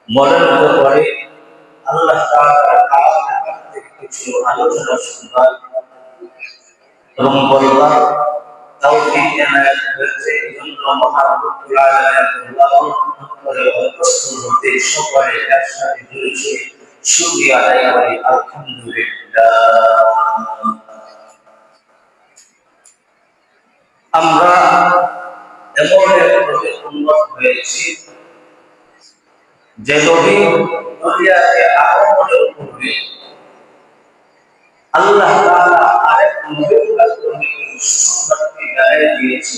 মনের পরে আল্লাহ তাআলার কালামের থেকে কিছু আলোচনা শুনবার এবং বলবার তৌফিক এনায়েত হয়েছে। এজন্য মহান রব্বুল আলামিন আল্লাহর প্রস্তুত হতে সকলে একসাথে জুড়েছে শুকরিয়া আদায় করি আলহামদুলিল্লাহ। আমরা এমন একভাবে উন্নত হয়েছি যে নবী দুনিয়াতে আগমনের পূর্বে আল্লাহ তাআলা আরেক নবীর মাধ্যমে সুসংবাদটি জানিয়ে দিয়েছে।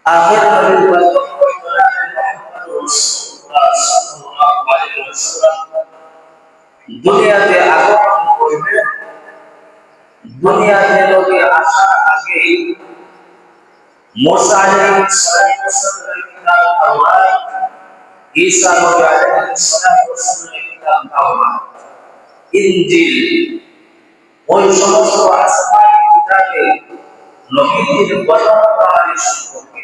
আখির নবীর মাধ্যমে মুহাম্মদ রাসূলুল্লাহ সাল্লাল্লাহু আলাইহি ওয়াসাল্লাম দুনিয়াতে আগমন করবে। দুনিয়াতে নবী আসার আগে মুসা আলাইহিস সালামের কিতাব তাওরাত, ঈসা নবী আলাইহিস সালামের কিতাব তাওরাত, ইনজিল, ওই সমস্ত আসমানি কিতাবে নবীর বর্ণনা সম্পর্কে,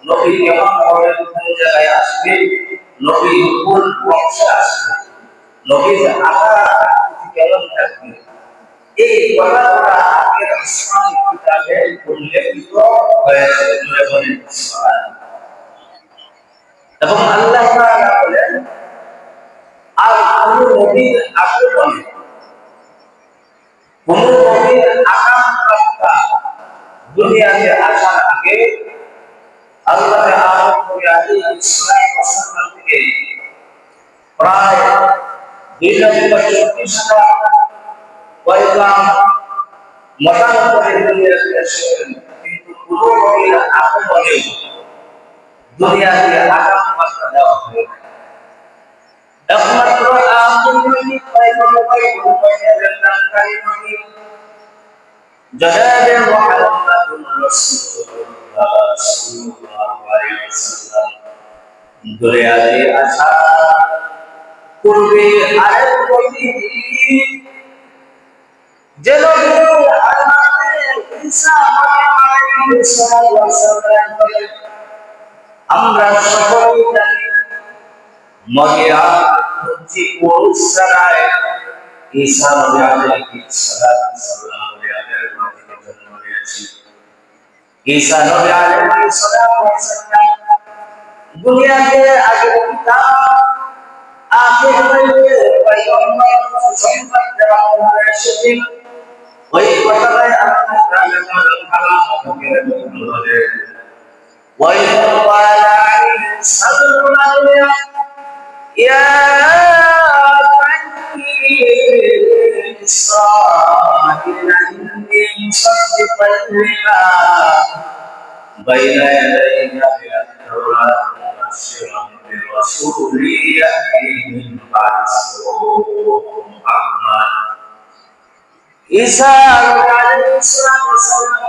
নবী কেমন হবে, কোন জায়গায় আসবে, নবী কোন বংশে আসবে, নবীর আকার কেমন থাকবে, এই কথাগুলো আগের আসমানি কিতাবে উল্লেখিত হয়েছে। এবং আল্লাহ তাআলা বলেন, আর কোন নবীর আগমনে, কোন নবীর আকাঙ্ক্ষা দুনিয়াতে আসার আগে আল্লাহ আদম নবী আলাইহিস সালাম থেকে প্রায় 2,40,000 পয়গাম মোতায়েন করে দুনিয়াতে এসেছেন, কিন্তু কোন নবীর আগমনে দুনিয়াতে আকাঙ্ক্ষা দেওয়া হয়নি। একমাত্র আখির নবী পয়গম্বর মুহাম্মদের নামকারী নবী জনাবে মুহাম্মদুর রাসূলুল্লাহ সাল্লাল্লাহু আলাইহি ওয়াসাল্লাম দুনিয়াতে আসা পূর্বে আরেক নবী যে নবী হযরত ঈসা আলাইহিস সালাম আমরা সকলেই জানি মরিয়ম হচ্ছে পুরুষরায় ঈসা নবী আলাইহিস সালাম জন্ম নিয়েছেন। ঈসা নবী আলাইহিস সালাম দুনিয়াতে আগে কিতাব আখির নবী পয়গম্বর সুসংবাদ দেওয়া হয়েছে। ওই কথাটাই আল্লাহ তাআলা বলেন, وَإِذْ قَالَ عِيسَى ابْنُ مَرْيَمَ يَا بَنِي إِسْرَائِيلَ إِنِّي مُصَدِّقًا لِمَا بَيْنَ يَدَيَّ مِنَ التَّوْرَاةِ وَمُبَشِّرًا بِرَسُولٍ يَأْتِي مِن بَعْدِي اسْمُهُ أَحْمَدُ। ঈসা আলাইহিস সালাম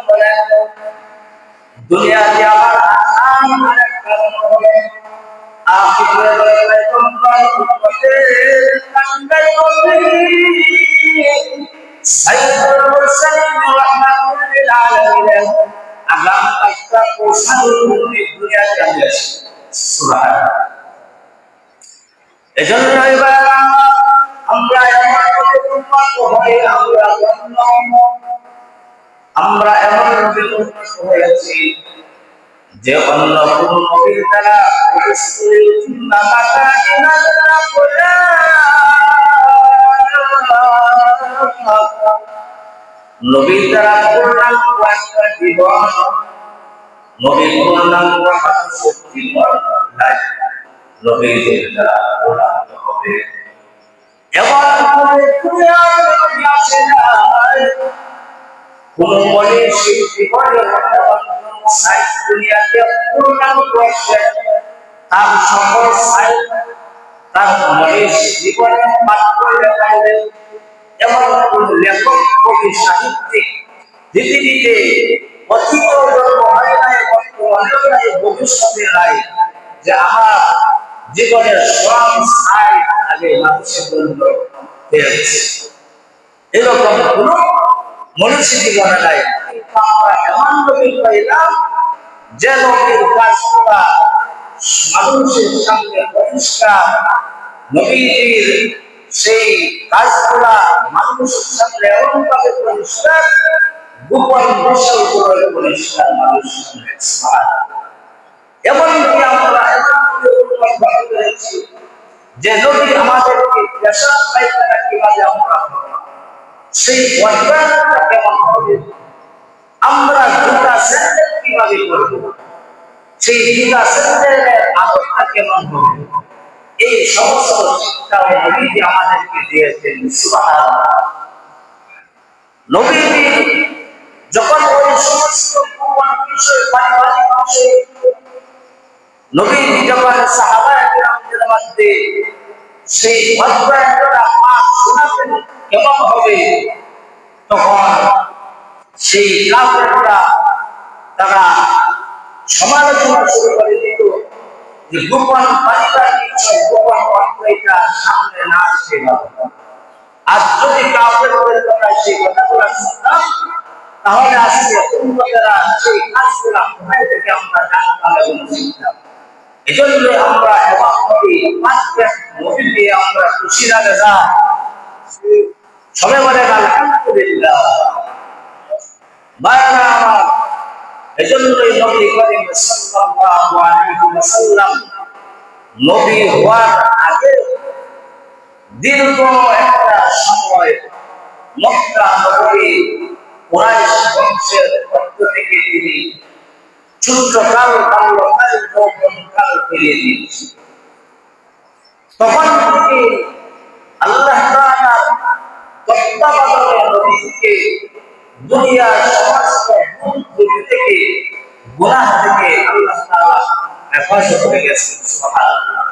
বলেন, দুনিয়াতে আমার আসার আরেক কারণ হলো আখিরের পয়গম্বর উম্মতের কান্ডারি সাইয়্যিদুল মুরসালিন রাহমাতুল লিল আলামিন আগাম একটা পোষানো দুনিয়াতে আসে। সুবহানাল্লাহ। এজন্য এবার আমরা এমন উম্মত হই, আমরা এমন নবীর উম্মত হয়েছি যে অন্য কোন নবীর দ্বারা নবীর দ্বারা পূর্ণাঙ্গ একটা জীবন, নবীর পূর্ণাঙ্গ মানুষের জীবন নাই, নবীর দ্বারা পূর্ণাঙ্গ হবে এমন কোন মনীষীর জীবনে সাইড দুনিয়াতে পূর্ণাঙ্গ আছে, তার সকল সাইড তার মনীষ জীবনে মাত্র লেখাইলে এমন কোন লেখক, কবি, সাহিত্যিক পৃথিবীতে অতীত জন্ম হয় নাই, বর্তমানেও নাই, ভবিষ্যতে নাই, যে আমার জীবনের সব সাইড আগে মানুষের জন্য পেয়েছে, এরকম কোন মনুষ্য জীবনে নাই। কিন্তু আমরা এমন নবী পাইলাম যে নবীর কাজগুলা মানুষের সামনে পরিষ্কার, নবীজির সেই কাজগুলা মানুষের সামনে এমনভাবে পরিষ্কার, গোপন বিষয় করে পরিষ্কার মানুষের সামনে। এমনকি আমরা এমনভাবে অনুভব করেছি যে নবী আমাদেরকে পেশাব পায়খানা কিভাবে আমরা সেই অভ্যাসটা কেমন হবে, আমরা জুতা স্যান্ডেল কিভাবে করব, সেই জুতা স্যান্ডেলের আদরটা কেমন হবে, এই সমস্ত শিক্ষা নবীজি আমাদেরকে দিয়েছেন। সুবহানাল্লাহ। নবীজি যখন ওই সমস্ত গোপন বিষয়, পারিবারিক বিষয় নবীজি যখন সাহাবায়ে কেরামদের মধ্যে সেই অধ্যায়টা পাঠ শোনাতেন কেমন হবে, তখন সেই কাফেররা তারা সমালোচনা শুরু করে দিত যে গোপন পারিবারিক বিষয়, গোপন অধ্যায়টা সামনে না আসে। আর যদি কাফেরদের কথা সেই কথাগুলো শুনতাম, তাহলে আজকে উম্মতেরা সেই কাজগুলো কোথায় থেকে আমরা জানতাম এবং শিখতাম। এজন্য আমরা এমনভাবে পাঁচটা নবী দিয়ে আমরা খুশি লাগে না, সবাই বলে আলহামদুলিল্লাহ। বায়ানা আমার এজন্যই নবী করিম সাল্লাল্লাহু আলাইহি ওয়াসাল্লাম নবী হওয়ার আগে দীর্ঘ একটা সময় মক্কা নগরী কুরাইশ বংশের পক্ষ থেকে তিনি ছোট্টকাল বাল্যকাল যৌবনকাল পেরিয়ে দিয়েছে। তখন থেকে আল্লাহ তাআলার তত্ত্বাবধানে নবীকে দুনিয়ার সমস্ত ভুল থেকে, গুনাহ থেকে আল্লাহ তাআলা হেফাজত করে গেছেন। সুবহানাল্লাহ।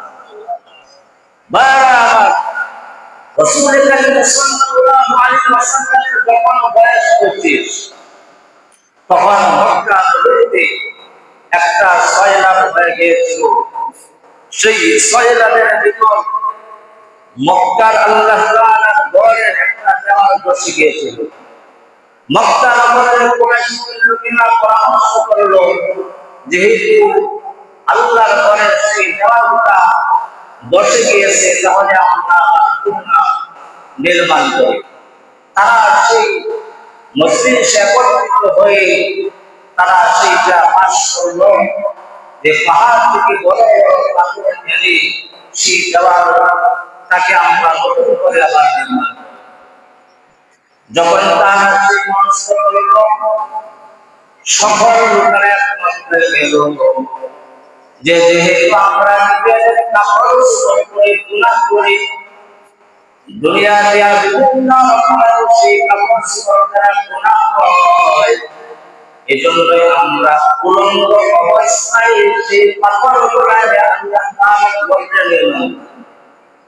বারবার রাসূল করিম সাল্লাল্লাহু আলাইহি ওয়াসাল্লামের যখন বয়স 25, তখন মক্কা নগরীতে একটা সয়লাব হয়ে গিয়েছিল। সেই সয়লাবের ভিতর মক্কার আল্লাহ তাআলার ঘরের একটা দেওয়াল বসে গিয়েছিল। মক্কা নগরের কুরাইশের লোকেরা পরামর্শ করলো, যেহেতু আল্লাহর ঘরের সেই দেওয়ালটা বসে গিয়েছে, তাহলে আমরা নির্মাণ করি। তারা সেই মজলিসে একত্রিত হয়ে তারা সেইটা পাশ করলো যে পাহাড় থেকে বড় বড় পাথর ফেলে সেই দেওয়ালটাকে আমরা নতুন করে আবার নির্মাণ। যখন তারা সেই মনস্থ করল, সকল লোকেরা একমাত্র এলো যে যেহেতু আমরা নিজেদের কাপড় করে গুনাহ করি, দুনিয়াতে বিভিন্ন রকমের সেই কাপড় দ্বারা গুনাহ হয়, এজন্যই আমরা উলঙ্গ অবস্থায় সেই পাথর গুলায় আল্লাহ তাআলা বলতে গেলেন,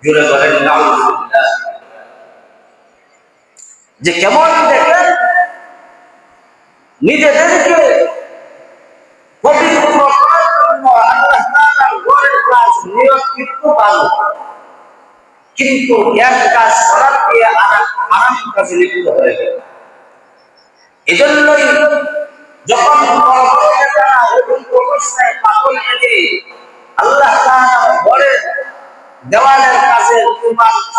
জুড়ে বলেন নাউজুবিল্লাহ। যে কেমন দেখেন নিজেদেরকে পবিত্র করার জন্য আল্লাহ তাআলার ঘরের কাজ নিয়ত কিন্তু ভালো, কিন্তু এক কাজ করার দিয়ে আরাম কাজে লিপ্ত হয়ে গেল। এজন্যই যখন অবস্থায় পাগল এনে আল্লাহ তাআলা ঘরের দেওয়ালের কাজে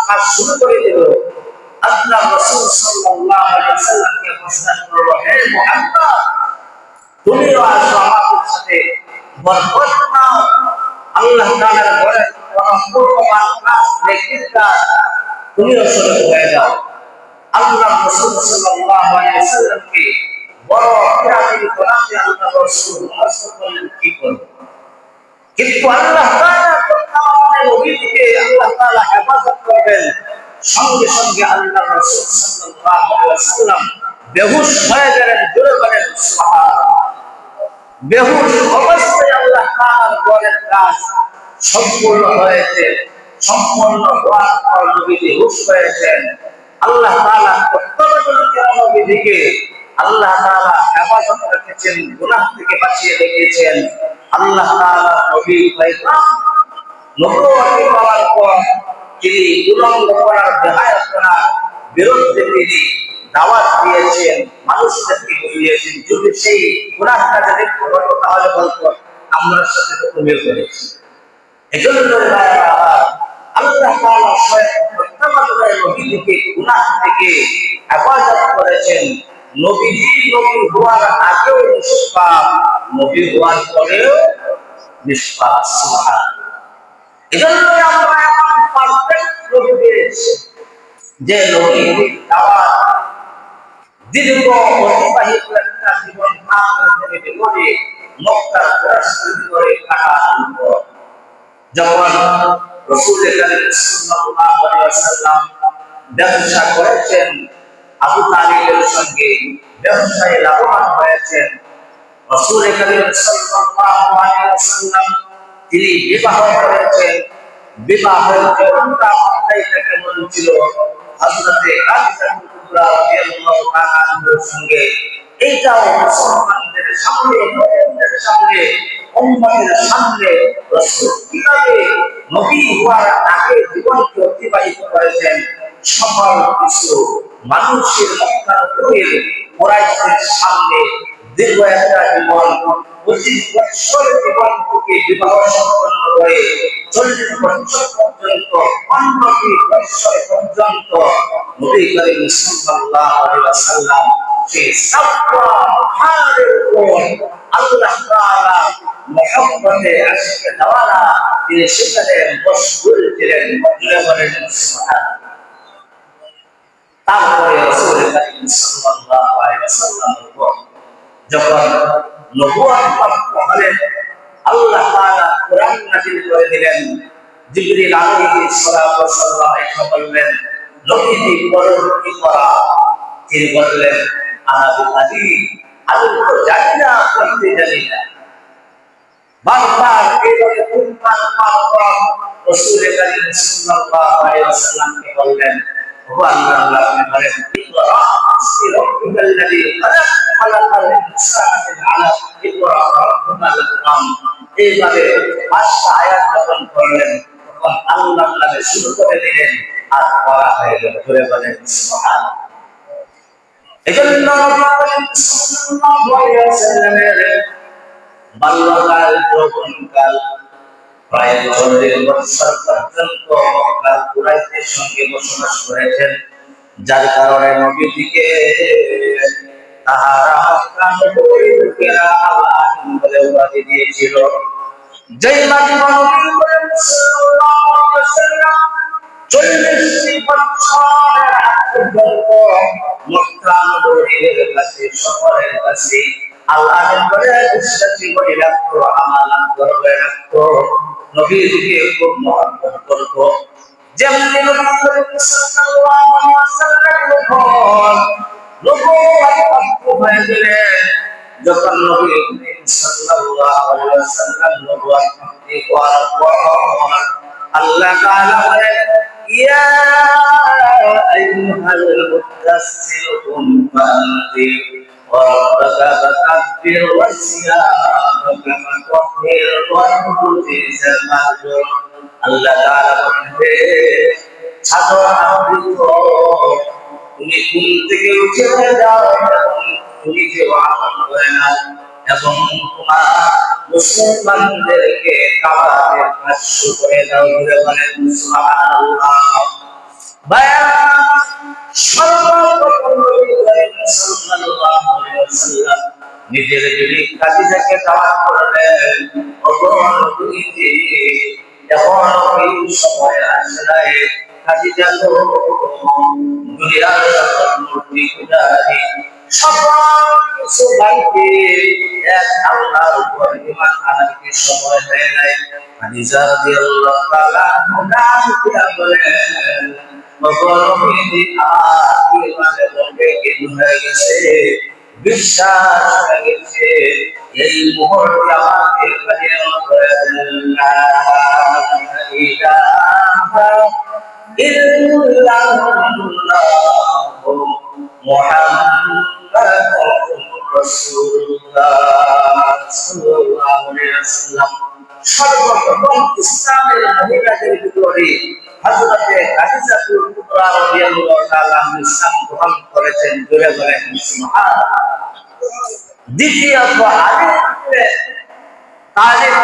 কাজ শুরু করে দিল, আল্লাহ রাসূল সাল্লাল্লাহু আলাইহি ওয়াসাল্লামকে প্রশ্ন করলো, হে মুহাম্মদ, তুমিও আসো আমাদের সাথে বরকত নাও, আল্লাহ তাআলার ঘরের পূর্ণমান কাজ নেকির কাজ, তুমিও শরীক হয়ে যাও। আল্লাহ রাসূল সাল্লাল্লাহু আলাইহি ওয়াসাল্লামকে বড় কিরাতির গোলামে আল্লাহ রাসূল করলেন কি করব, কিন্তু আল্লাহ তাআলা আমাদের নবীকে আল্লাহ তাআলা হেফাজত করবেন। সঙ্গে সঙ্গে আল্লাহ রাসূল সাল্লাল্লাহু আলাইহি ওয়াসাল্লাম বেহুশ হয়ে গেলেন। জোরে বলেন সুবহানাল্লাহ। বেহুশ অবস্থায় আল্লাহ তাআলার ঘরের কাজ সম্পূর্ণ হয়েছে। সম্পূর্ণ হওয়ার পর নবীজি হুশ হয়েছেন। আল্লাহ তাআলা প্রত্যেকটা নবীকে আল্লাহ তাআলা হেফাজত রেখেছেন, গুনাহ থেকে বাঁচিয়ে রেখেছেন। আল্লাহ তাআলা নবী পয়গম্বর নবুয়ত পাওয়ার পর তিনি উলঙ্গ করার, বেহায়া করার বিরুদ্ধে তিনি দাওয়াত দিয়েছেন, মানুষদেরকে বুঝিয়েছেন। যদি সেই গুনাহ কাজে লিপ্ত হতো তাহলে বলতো আমরা সাথে তুমিও করেছি। এজন্য আল্লাহ তাআলা স্বয়ং প্রত্যেক নবীকে গুনাহ থেকে হেফাজত করেছেন। নবীজি নবী হওয়ার আগেও নিষ্পাপ, নবী হওয়ার পরেও নিষ্পাপ। সুবহানাল্লাহ। এজন্য আমরা এমন পারফেক্ট নবী পেয়েছি যে নবীর দাওয়াত দীর্ঘ অতিবাহিত একটা জীবন করে মক্কার পরিস্থিতি করে কাটানোর পর যখন রাসূল কারীম সাল্লাল্লাহু আলাইহি ওয়াসাল্লাম ব্যবসা করেছেন, আবু তালিবের সঙ্গে ব্যবসায় লাভবান হয়েছেন, রাসূল কারীম সাল্লাল্লাহু আলাইহি ওয়াসাল্লাম তিনি বিবাহ করেছেন। বিবাহের জীবনটা অনেকটা কেমন ছিল, হযরতে খাদিজা কুবরা রাদিয়াল্লাহু তাআলা আনহার সঙ্গে এইটাও মুসলমানদের সামনে, মুমিনদের সামনে, উম্মতের সামনে রাসূল কিভাবে নবী হওয়ার আগে জীবনকে অতিবাহিত করেছেন সকল কিছু মানুষের মক্কার উপরে কুরাইশদের সামনে দীর্ঘ একটা জীবন 25 বছর জীবন থেকে বিবাহ সম্পন্ন করে 40 বছর পর্যন্ত 15 বছর পর্যন্ত নবী করিম সাল্লাল্লাহু আলাইহি ওয়াসাল্লাম সেই সাফা হারের উপর আল্লাহ তাআলা মহব্বতে আশিকে দেওয়ালা তিনি সেখানে মশগুল ছিলেন। বলেন সুবহানাল্লাহ। তারপরে রাসূল করিম সাল্লাল্লাহু আলাইহি ওয়াসাল্লাম যখন নবুয়ত প্রাপ্ত হলেন, আল্লাহ তাআলা কোরআন নাযিল করে দিলেন। জিবরিল আলাইহিস সালাতু ওয়াস সালাম এসে বললেন, নবীজি পরবর্তী করা। তিনি বললেন, আনা বিআলী, আমি তো জানি না, করতে জানি না। বারবার এইভাবে তিনবার পাওয়া রাসূল করিম সাল্লাল্লাহু আলাইহি ওয়াসাল্লামকে বললেন, ও আল্লাহর রাসূল বলেন, ইকরা বিসমি রাব্বিকাল্লাযী খালাক, খালাকাল ইনসানা মিন আলাক, ইকরা রাব্বুকাল আকরাম। এইভাবে 5টা আয়াত যখন পড়লেন তখন আল্লাহর নামে শুরু করে দিলেন আর পড়া হয়ে গেল। জোরে বলেন সুবহানাল্লাহ। এজন্য নবী করিম সাল্লাল্লাহু আলাইহি ওয়াসাল্লামের বাল্যকাল, যৌবনকাল প্রায় 40 বছর পর্যন্ত মক্কার কুরাইশদের সঙ্গে বসবাস করেছেন, যার কারণে নবীজিকে তাহারা মক্কার নবীর লোকেরা আল্লাহ বলে উপাধি দিয়েছিল। যেই মাত্র নবী করিম সাল্লাল্লাহু আলাইহি ওয়াসাল্লাম 40 বছরের আগ পর্যন্ত মক্কা নগরীর কাছে, শহরের কাছে আল্লাহর করে বিশ্বাসী হয়ে রাখতো, আমানত করে রাখতো, নবীজিকে খুব মহব্বত করতো। যেমনি নবী করিম সাল্লাল্লাহু আলাইহি ওয়াসাল্লাম নবুয়ত হয়ে গেলেন, যখন নবী করিম সাল্লাল্লাহু আলাইহি ওয়াসাল্লাম নবুয়ত হওয়ার পর আল্লাহ তাআলা বলেন, ইয়া আইয়ুহাল মুদাসসির কুম ফাআনজির وربك فكبر وثيابك فطهر والرجز فاهجر। আল্লাহ তাআলা বলেন, ছাদর আবৃত, তুমি ঘুম থেকে উঠে যাও এবং তুমি যে আমল করে না এবং তোমার মুসলমানদেরকে কাবাতের কাজ শুরু করে দাও। বলে বলেন সুবহানাল্লাহ। নিজের বিবি খাদিজাকে দাওয়াত করলেন, ওগো নবীজি, এখন এই সময় আসে নাই। খাদিজা তো দুনিয়ার সকল মূর্তি পূজারী, সকল কিছু বাড়িতে এক আল্লাহর উপর ঈমান আনার কি সময় হয় নাই। খাদিজা রাদিয়াল্লাহু তাআলা নাম দিয়া বলেন, ওগো নবীজি, আর ঈমানে বলবে কি হয়ে গেছে, বিশ্বাস হয়ে গেছে। এই মুহূর্তে আমাকে কালিমা করে দেন, লা ইলাহা ইল্লাল্লাহু মুহাম্মাদুর রাসূলুল্লাহ সাল্লাল্লাহু আলাইহি ওয়াসাল্লাম। সর্বপ্রথম ইসলামের মহিলাদের ভিতরে হযরতে খাদিজা কুবরা রাদিয়াল্লাহু তাআলা আনহা ইসলাম গ্রহণ করেছেন। জোরে বলেন সুবহানাল্লাহ। দ্বিতীয়ত আলী তালিব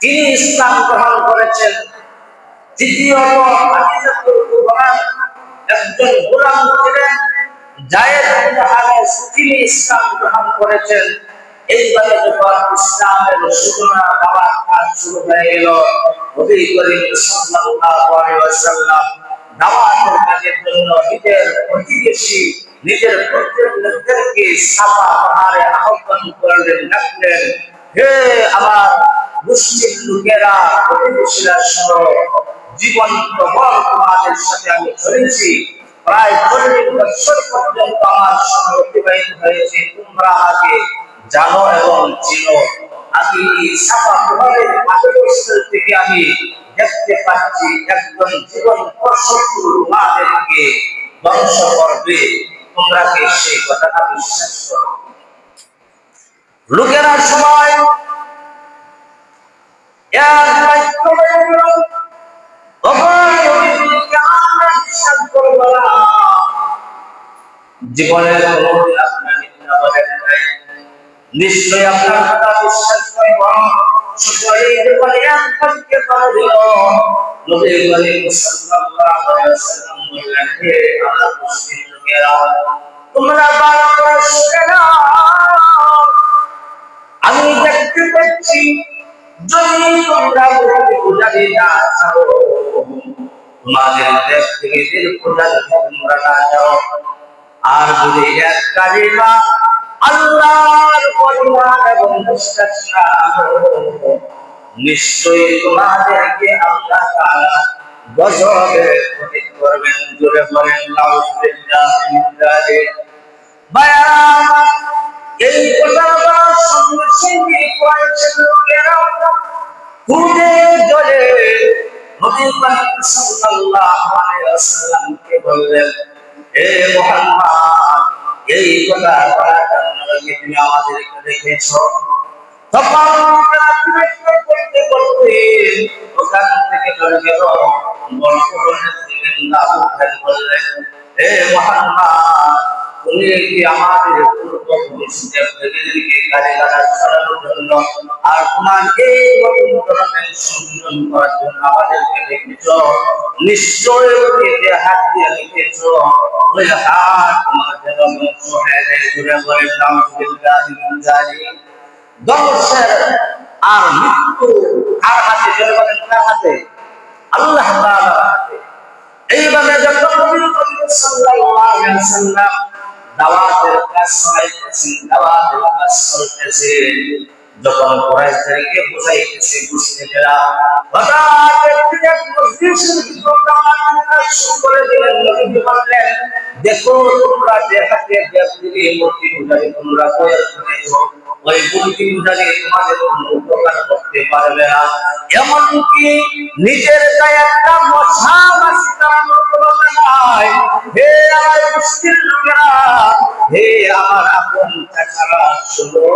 তিনি ইসলাম গ্রহণ করেছেন। দ্বিতীয়ত হাদিজাতুল কুবরা একজন গোলাম ছিলেন, যায়েদ ইবনে হারেস তিনি ইসলাম গ্রহণ করেছেন। এইভাবে যখন ইসলামের সূচনা দেওয়ার কাজ শুরু হয়ে গেল, নবী করিম সাল্লাল্লাহু আলাইহি ওয়াসাল্লাম দাওয়াতের কাজের জন্য নিজের প্রতিবেশী, নিজের প্রতিবেশীদেরকে সাফা পাহাড়ে আহ্বান করলেন, ডাকলেন, হে আমার মুসলিম লোকেরা, প্রতিবেশীরা শোনো, জীবন্ত বল তোমাদের সাথে আমি চলেছি, প্রায় 40 বছর পর্যন্ত আমার সময় অতিবাহিত হয়েছে, তোমরা আমাকে জানো এবং চিনো। আমি সাফা পাহাড়ের আশেপাশ থেকে আমি দেখতে পাচ্ছি একজন জীবন্ত শত্রু তোমাদেরকে ধ্বংস করবে, তোমরা কি সেই কথাটা বিশ্বাস করো? লোকেরা সবাই জীবনের নিশ্চয় আপনার কথা বিশ্বাস করব। আমি দেখতে পাচ্ছি যদি তোমরা পূজারি না ছাড়ো, তোমাদের দেশ থেকে পূজা তোমরা না যাও, আর যদি এক কালিমা আল্লাহর পরিমাণ এবং বিশ্বাস না করো, নিশ্চয়ই তোমাদেরকে আল্লাহ তাআলা গজবে পতিত করবেন। জোরে বলেন নাউযুবিল্লাহ মিন যালিক। বায়ানা এই কথাটা সঙ্গে সঙ্গে কয়েকজন লোকেরা খুদে জ্বলে নবী পাক সাল্লাল্লাহু আলাইহি ওয়াসাল্লামকে বললেন, হে মুহাম্মদ, এই কথা বলার জন্য তুমি আমাদেরকে দেখেছো? তখন করতে করতে ওখান থেকে চলে গেল। বললেন, হে মুহাম্মদ, তুমি কি আমাদের পূর্বপুরুষদেরকে গালিগালাজ করার জন্য আর তোমার এই নতুন ধর্মের সংশোধন করার জন্য আমাদেরকে দেখেছ? নিশ্চয় এতে হাত দিয়ে দেখেছ, ওই হাত তোমার যেন ধ্বংস হয়ে যায়। জুড়ে বলেন নাউযুবিল্লাহ মিন যালিক। ধ্বংসের আর মৃত্যু কার হাতে? জুড়ে বলেন কার হাতে? আল্লাহ তাআলার হাতে। এইভাবে যখন নবী করিম সাল্লাল্লাহু আলাইহি ওয়াসাল্লাম দাওয়াতের কাজ চালাইতেছেন, দাওয়াতের কাজ চলতেছে, যখন কুরাইশদেরকে বুঝাইতেছে মুসলিমরা, হঠাৎ এক মজলিসের ভিতর দাওয়াতের কাজ শুরু করে দিলেন। নবী বললেন, দেখো তোমরা যে হাতে দেবদেবী মূর্তি পূজারী তোমরা তৈরি করেছো, ওই মূর্তি পূজারী তোমাদের কোনো উপকার করতে পারবে না। এমনকি নিজের গায়ে একটা মশা মাছি তাড়ানোর ক্ষমতা নাই। হে আমার মুসলিম লোকেরা, হে আমার আপন চাচারা, শোনো,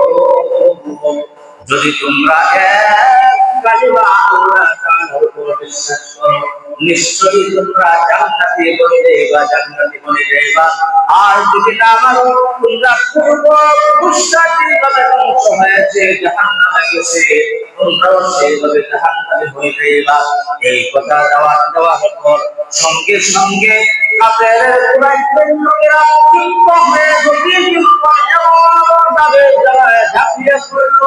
যদি তোমরা এক কালিমা আল্লাহ তাআলার উপর বিশ্বাস করো, নিশ্চয়ই তোমরা জান্নাতি বনে যাইবা, জান্নাতি বনে যাইবা। আর যদি না মানো, তোমরা পূর্ব পুরুষরা ধ্বংস হয়েছে, জাহান্নামে গেছে, তোমরাও সেইভাবে জাহান্নামে হয়ে যাইবা। এই কথা দেওয়ার পর সঙ্গে সঙ্গে কাফের কুরাইশের লোকেরা ক্ষিপ্ত হয়ে নবীর উপর এমনভাবে ঝাঁপিয়ে পড়ল,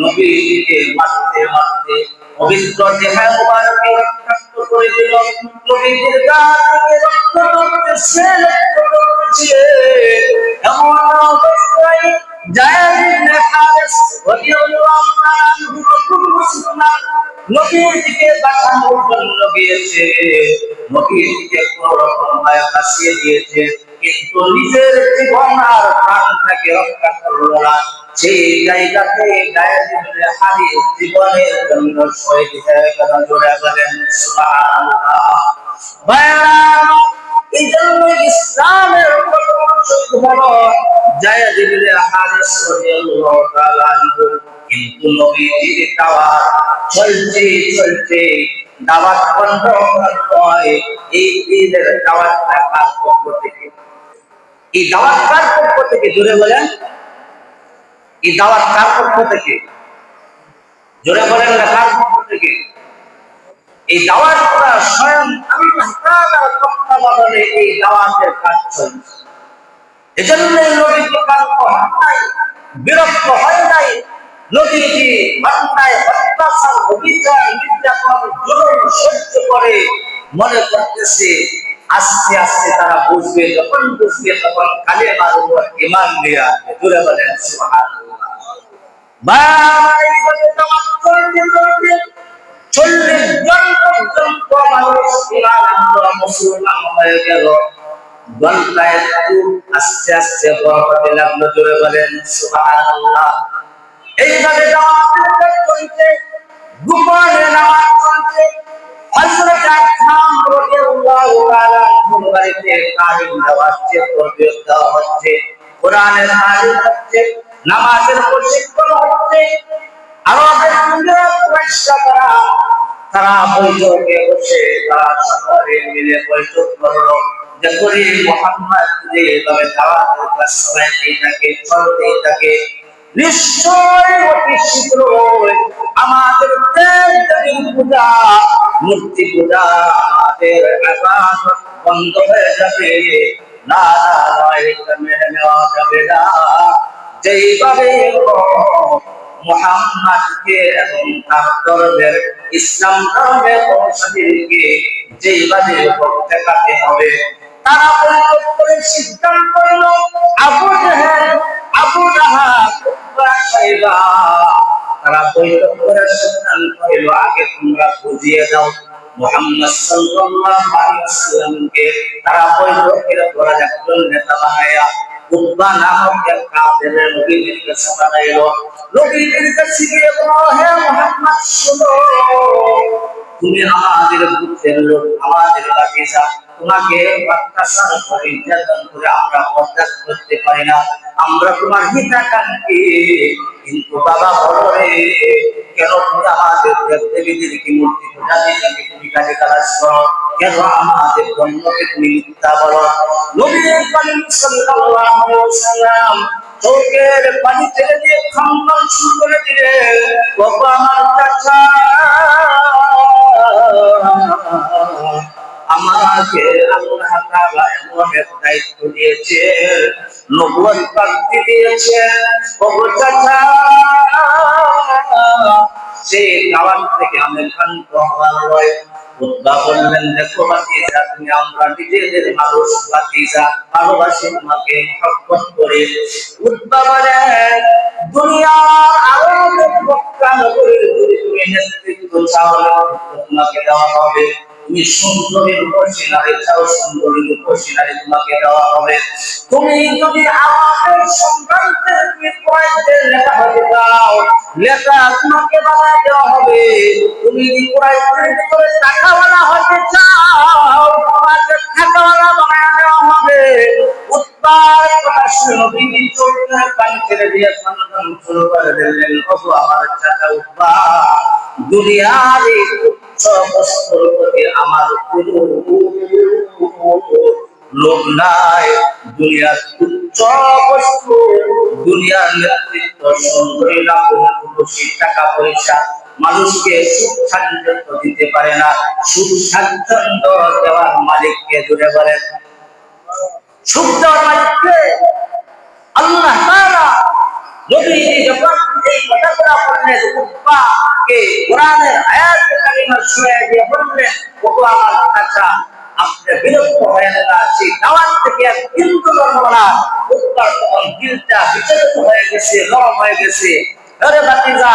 নবীকে মারতে মারতে পবিত্র দেহে মুবারকে রক্তাক্ত করে দিল। নবীর গা থেকে রক্ত পড়তেছে, রক্ত পড়ছে। এমন অবস্থায় যায়েদ ইবনে হারেস রাদিয়াল্লাহু তাআলা আনহু নতুন মুসলমান, নবীর দিকে বাঁচানোর জন্য গিয়েছে, নবীর দিকে কোন রকম ভাবে বাঁচিয়ে দিয়েছে, কিন্তু নিজের জীবন আর প্রাণটাকে রক্ষা করলো না। সেই জায়গাতে যায়েদ ইবনে হারেস জীবনের জন্য শহীদ হয়ে গেল। জোরে বলেন সুবহানাল্লাহ। ভাইরা, এই জন্য ইসলামের প্রথম শহীদ হলো যায়েদ ইবনে হারেস রাদিয়াল্লাহু তাআলা আনহু। কিন্তু নবীজির দাওয়াত চলছে, দাওয়াত বন্ধ নয়। এই দিনের দাওয়াত কার পক্ষ থেকে? এই দাওয়াত কার পক্ষ থেকে? জোরে বলেন, এই দাওয়াত কার পক্ষ থেকে? জোরে বলেন না কার পক্ষ থেকে? এই দাওয়াত করা স্বয়ং আল্লাহ তাআলার তত্ত্বাবধানে এই দাওয়াতের কাজ চলছে। এজন্যই নবীজি ক্লান্ত হন নাই, বিরক্ত হয় নাই। নবীজি অন্যায়, অত্যাচার, অবিচার, নির্যাতন, জুলুম সহ্য করে মনে করতেছে আস্তে আস্তে তারা বুঝবে, যখন বুঝবে তখন কালেমার উপর ঈমান নিয়ে আসবে। জোরে বলেন সুবহানাল্লাহ। ভাই বলে দাওয়াত করতে করতে 40 জন পর্যন্ত মানুষ ঈমান আনলো, মুসলমান হয়ে গেল। ঘন্টায় আস্তে আস্তে বড় হতে লাগলো। জোরে বলেন সুবহানাল্লাহ। এইভাবে দাওয়াতের কাজ চলছে, গোপনে নামাজ চলছে। হযরত আকরাম রাদিয়াল্লাহু তাআলা আনহুর বাড়িতে তালিম দেওয়া হচ্ছে, তরবিয়ত দেওয়া হচ্ছে, কোরআনের তালিম হচ্ছে, নামাজের প্রশিক্ষণ হচ্ছে। আরবের দুনিয়া প্রবেশা করা, তারা বৈঠকে বসে তারা সকলে মিলে বৈঠক করলো যে করি মুহাম্মদ যেভাবে দাওয়াতের কাজ চালাতেই থাকে, চলতেই থাকে, নিশ্চয় অতি শীঘ্রই আমাদের দেব-দেবীর পূজা, মূর্তি পূজা, আমাদের ইবাদত বন্ধ হয়ে যাবে। না না নয়, এটা মেনে নেওয়া যাবে না। যেইভাবে মুহাম্মদকে এবং তার ধর্মের ইসলাম ধর্মের অনুসারীদেরকে যেইভাবে ঠেকাতে হবে, তারা বৈঠক করে সিদ্ধান্ত নিল আবু জেহেল, আবু লাহাব, উতবা, শাইবা, তারা বৈঠক করে সিদ্ধান্ত নিল আগে তোমরা বুঝিয়ে দাও মুহাম্মদ সাল্লাল্লাহু আলাইহি ওয়াসাল্লামকে। তারা বৈঠকের পর একজন নেতা বানায়া উতবা নামক এক কাফের নবীর কাছে পাঠাইলো। নবীর কাছে গিয়ে বলল, হে মুহাম্মদ শুনো, তুমি আমাদের বুঝের লোক, আমাদের বাতিজা, তোমাকে অত্যাচার করে নির্যাতন করে আমরা বরদাস্ত করতে পারি না, আমরা তোমার হিতাকাঙ্ক্ষী। কিন্তু বাবা বলো রে, কেন তুমি আমাদের দেবদেবীদেরকে মূর্তি পূজা দিকে তুমি গালিগালাজ করো? কেন আমাদের ধর্মকে তুমি মিথ্যা বলো? নবী করিম সাল্লাল্লাহু আলাইহি ওয়াসাল্লাম চোখের পানি ছেড়ে দিয়ে খামখাম শুরু করে দিলেন, বাবা আমার চাচা, আমাকে আল্লাহ তাআলা এমন এক দায়িত্ব দিয়েছে, নবুয়ত প্রাপ্তি দিয়েছে। ওগো চাচা, সেই দাওয়াত থেকে আমি ক্ষান্ত হওয়ার নয়। উতবা বললেন, দেখো ভাতিজা, তুমি আমরা নিজেদের মানুষ, ভাতিজা ভালোবাসি, তোমাকে মহব্বত করি। উতবা বলেন, দুনিয়ার আরো মক্কা নগরীর যদি তুমি নেতৃত্ব চাও, তোমাকে দেওয়া হবে। তুমি সুন্দরী রূপসী নারী চাও, সুন্দরী রূপসী নারী তোমাকে দেওয়া হবে। তুমি যদি আমাদের সংক্রান্তের বিপরীতে লেখা হতে চাও, লেখা তোমাকে বানায় দেওয়া হবে। তুমি যদি কুরাইশের ভিতরে টাকাওয়ালা হতে চাও, তোমাকে টাকাওয়ালা বানায় দেওয়া হবে। উত্তর কথা শুনে নবী চোখের পানি ছেড়ে দিয়ে সন্ধান শুরু করে দিলেন, ওগো আমার চাচা উতবা, দুনিয়ার এই উচ্চ বস্তুর প্রতি আমার কোনো লোভ নাই। দুনিয়ার উচ্চ বস্তু, দুনিয়ার নেতৃত্ব, সুন্দরী লাভ, টাকা পয়সা মানুষকে সুখ স্বাচ্ছন্দ্য দিতে পারে না। সুখ স্বাচ্ছন্দ্য দেওয়ার মালিককে জুড়ে বলেন, সুখ দেওয়ার মালিককে আল্লাহ তাআলা। নবীজি যখন এই কথাগুলো বললেন, উতবাকে কোরআনের আয়াত কারিমা শুনিয়ে দিয়ে বললেন, ওগো আমার চাচা, আপনি বিরক্ত হয়েন না, সেই দাওয়াত থেকে এক বিন্দু নড়বো না। উতবার তখন দিলটা বিচলিত হয়ে গেছে, নরম হয়ে গেছে। আরে ভাতিজা,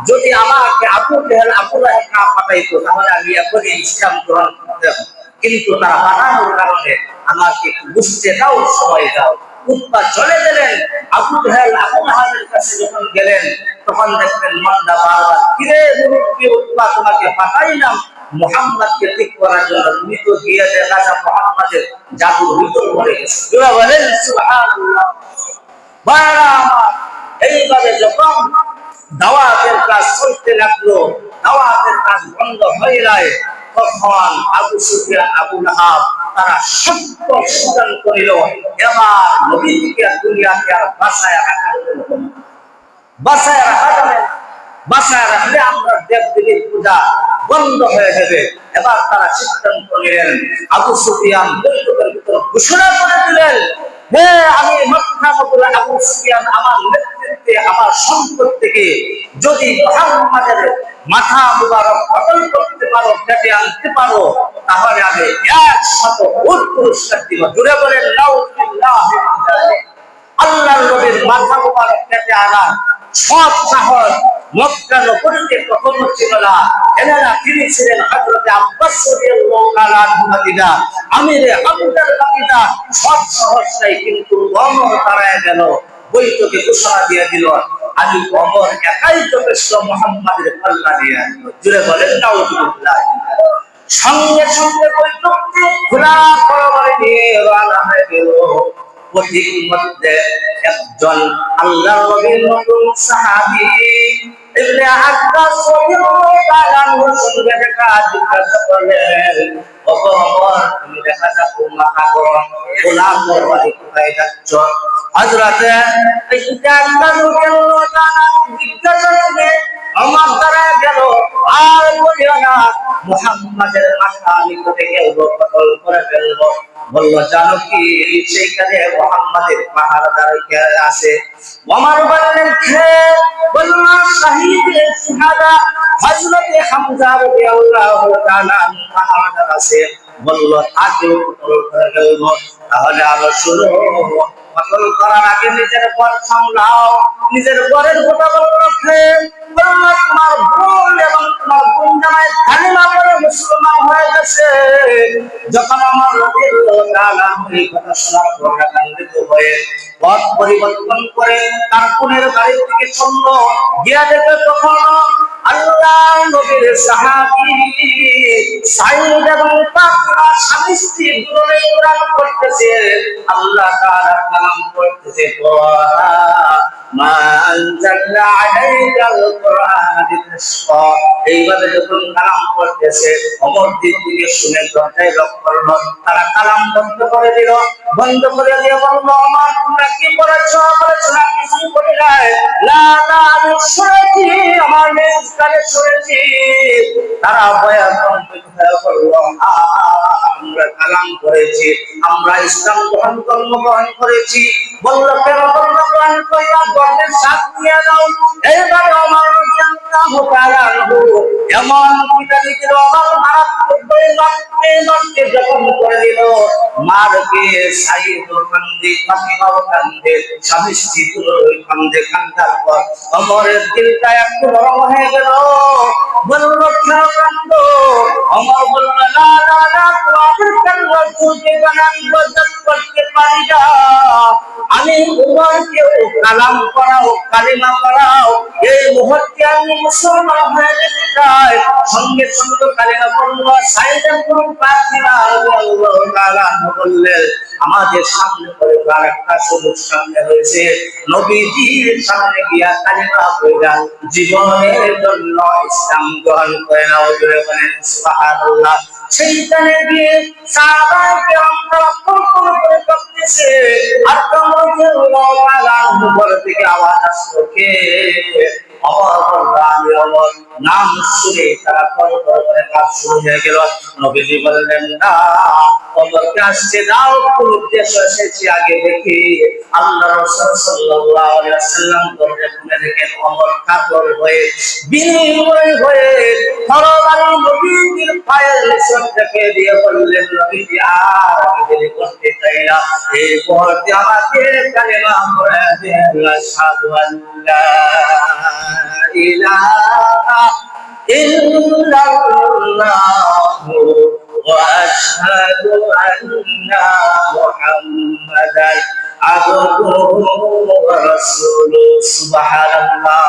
যদি আমাকে আবু জেহেল, আবু লাহাব না পাঠাইতো, তাহলে আমি এখনই ইসলাম গ্রহণ করতাম। কিন্তু তারা পাঠানোর কারণে আমাকে বুঝতে দাও, সময় দাও। উতবা চলে গেলেন। আবু জেহেল, আবু লাহাবের কাছে যখন গেলেন, তখন দেখলেন মন্দা বারবার, কিরে মুরব্বী উতবা, তোমাকে পাঠাইলাম মুহাম্মদকে ঠিক করার জন্য, তুমি তো গিয়ে দেখা যা মুহাম্মদের জাদুর ভিতর পড়ে গেছে। বলেন সুবহানাল্লাহ। ভাইরা আমার, এইভাবে যখন দাওয়াতের কাজ চলতে লাগলো, দাওয়াতের কাজ বন্ধ হয়ে যায়, তখন আবু সুফিয়ান, আবু লাহাব তারা সত্য সিদ্ধান্ত নিল, এবার নবীকে দুনিয়াতে আর বাঁচায় রাখা যাবে না, বাঁচায় রাখা যাবে না। বাঁচায় রাখলে আমরা দেব-দেবীর পূজা বন্ধ হয়ে যাবে। এবার তারা সিদ্ধান্ত নিলেন, আবু সুফিয়ান বৈঠকের ভিতর ঘোষণা করে দিলেন, হে আমি মক্কা নগরে আবু সুফিয়ান, আমার নেতৃত্বে আমার সম্পদ থেকে যদি মুহাম্মাদের মাথা মুবারক কতল করতে পারো, কেটে আনতে পারো, তাহলে আমি 100 উট পুরস্কার দিব। জুড়ে বলেন নাউযুবিল্লাহ। আল্লাহর নবীর মাথা মুবারক কেটে আনা সব সাহস মক্কা নগরীতে কখনো ছিল না। এনারা তিনি ছিলেন হযরত আব্বাস রাদিয়াল্লাহু তাআলা আনহু বাতিজা, আমিরে হামজার বাতিজা। সব সাহসটাই কিন্তু ওমর দাঁড়ায় গেল, বৈঠকে ঘোষণা দিয়ে দিল, আমি ওমর একাই যথেষ্ট মুহাম্মাদের পাল্লা দিয়ে। জুড়ে বলেন নাউযুবিল্লাহ। সঙ্গে সঙ্গে বৈঠকটি খোলা পরবারে নিয়ে রওনা হয়ে গেল। পথিক মধ্যে একজন আল্লাহর নবীর নতুন সাহাবী ইবনে আব্বাস রাদিয়াল্লাহু তাআলা আনহু সঙ্গে জিজ্ঞাসা করলেন, ও ওমর, তুমি দেখা যাচ্ছে মাথা গরম, খোলা পরবারে কোথায় যাচ্ছ? হযরত ইবনে আব্বাস রাদিয়াল্লাহু তাআলা জিজ্ঞাসা করে আমার দ্বারা গেল, আর বলিও না, মুহাম্মাদের মাথা আমি কোথায় গেলবো, কতল করে ফেলবো। বলল, জানো কি সেইখানে মুহাম্মাদের পাহারাদার কে আছে? ওমর বললেন, কে? বলল, শহীদে সুহাদা হযরত হামজা রাদিয়াল্লাহু তাআলা পাহারাদার আছে। বলল, তাকে কতল করে ফেলবো। তাহলে আলো শুনো, কতল করার আগে নিজের পর সামলাও, নিজের পরের কথা বলল। তোমার বোন এবং তোমার বোন জামাই কালিমা পড়ে মুসলমান হয়ে গেছে। যখন আমার রাদিয়াল্লাহু তাআলা এই কথা শোনার পর কান্দিত হয়ে পথ পরিবর্তন করে তার বোনের বাড়ির দিকে চলল, গিয়া দেখে তখন আল্লাহ নবীর সাহাবী সাঈদ এবং তাকওয়া স্বামী স্ত্রী দুজনে কোরআন পড়তেছে, আল্লাহ তাআলা কালাম পড়তেছে। মা আনজালনা আলাইকাল কুরআন লিতাশকা। এইভাবে যখন কালাম পড়তেছে, ওমর দিক থেকে শুনে দরজায় লক করলো, তারা কালাম বন্ধ করে দিল। বন্ধ করে দিয়ে বলল, ওমর, তোমরা কি পড়েছ? বলেছ না কিছু বলি নাই। না না, আমি শুনেছি, আমার নিজ কানে শুনেছি। তারা ভয়ে কম্পিত হয়ে বলল, আমরা কালাম করেছি, আমরা ইসলাম গ্রহণ করেছি। বলল, কেন গ্রহণ করলাম? গর্বের সাথ নিয়ে দাও। এইবারে আমার রাদিয়াল্লাহু তাআলা আনহু এমন পিটানি দিল, আমার মারাত্মক মারতে যখন করে দিল, মারকে সাঈদ কান্দে, ফাতিমাও কান্দে, স্বামী স্ত্রী দুজনেই কান্দে। কান্দার পর ওমরের দিলটা একটু নরম হয়ে গেল। বলল, কেন কান্দো? ওমর বলল, না না না, তোমাদের কান্না শুনতে আমি বরদাস্ত করতে পারি না। আমি উমরকে কালাম করাও, কালিমা করাও, এই মুহূর্তে আমি মুসলমান হয়ে যেতে চাই। সঙ্গে সঙ্গে কালিমা পড়ল। সাঈদ এবং ফাতিমা রাদিয়াল্লাহু তাআলা বললেন, আমাদের সামনে করে আরেকটা সুযোগ সামনে হয়েছে, নবীজির সামনে গিয়া কালিমা পড়া, জীবনের জন্য ইসলাম গ্রহণ করে নাও। জোরে বলেন সুবহানাল্লাহ। সেইখানে গিয়ে সাহাবায়ে কেরাম করে কাঁদতেছে, আর রাদিয়াল্লাহু তাআলা আনহু বলে থেকে আওয়াজ আসলো, কে? ওমর বলল, আমি ওমর। নাম শুনে তারা পর করে কাজ শুরু হয়ে গেল। নবীজি বললেন, না, ওমরকে আসতে দাও, কোন উদ্দেশ্য এসেছে আগে দেখি। আল্লাহ রাসূল সাল্লাল্লাহু আলাইহি ওয়াসাল্লাম দরজা খুলে দেখেন ওমর কাতর হয়ে, বিনয়ী হয়ে তরবারি নবীজির পায়ের নিচে থেকে দিয়ে বললেন, নবীজি, আর আমি দেরি করতে চাই না, এই মুহূর্তে আমাকে কালিমা পড়ে দেন, আশহাদু আল্লা ইলাহা ইল্লাল্লাহু ওয়া আশহাদু আন্না মুহাম্মাদান আবদুহু ওয়া রাসূলুহু। সুবহানাল্লাহ।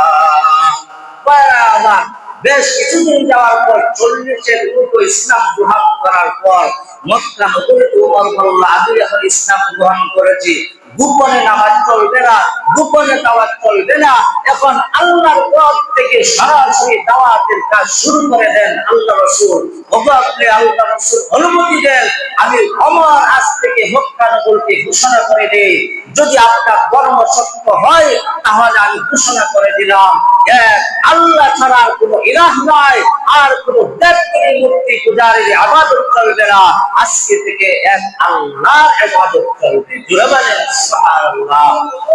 বারাবার বেশ কিছুদিন যাওয়ার পর 40-এর মতো ইসলাম গ্রহণ করার পর মক্কা নগরীতে ওমর বলল, আমি এখন ইসলাম গ্রহণ করেছি, গোপনে নামাজ চলবে না, গোপনে দাওয়াত চলবে না, এখন আল্লাহর পথ থেকে সরাসরি দাওয়াতের কাজ শুরু করে দেন। আল্লাহ রাসূল, ওগো আপনি আল্লাহ রাসূল অনুমতি দেন, আমি ওমর আজ থেকে মক্কা নগরীতে ঘোষণা করে দেই, যদি আপনার কর্ম সত্য হয় তাহলে আমি ঘোষণা করে দিলাম, এক আল্লাহ ছাড়া আর কোনো ইলাহ নাই, আর কোনো দেবদেবী মূর্তি পূজারীর ইবাদত চলবে না। আজকে থেকে এক আল্লাহর ইবাদত চলবে। জোরে বলেন সুবহানাল্লাহ।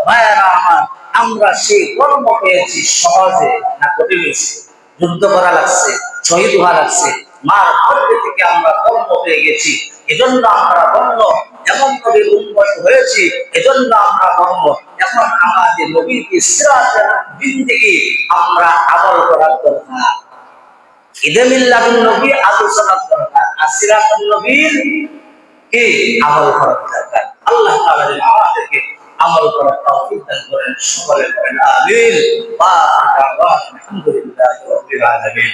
ভাইরা আমার, আমরা সেই ধর্ম পেয়েছি সহজে না কঠিন হয়েছে? যুদ্ধ করা লাগছে, শহীদ হওয়া লাগছে, মার গর্ভ থেকে আমরা ধর্ম পেয়ে গেছি, এজন্য আমরা ধর্ম। যেমন নবীর উম্মত হয়েছি, এজন্য আমরা ধর্ম। এখন আমাদের নবীর সিরাতের জিন্দেগি আমরা আমল করার দরকার। ঈদে মিলাদুন নবী আলোচনার দরকার, আর সিরাতুন নবীর কি আমল করার দরকার। আল্লাহ তাআলা আমাদেরকে আমল করার তৌফিক দান করেন। সকলে বলেন আমিন। ওয়া আলহামদুলিল্লাহি রাব্বিল আলামিন।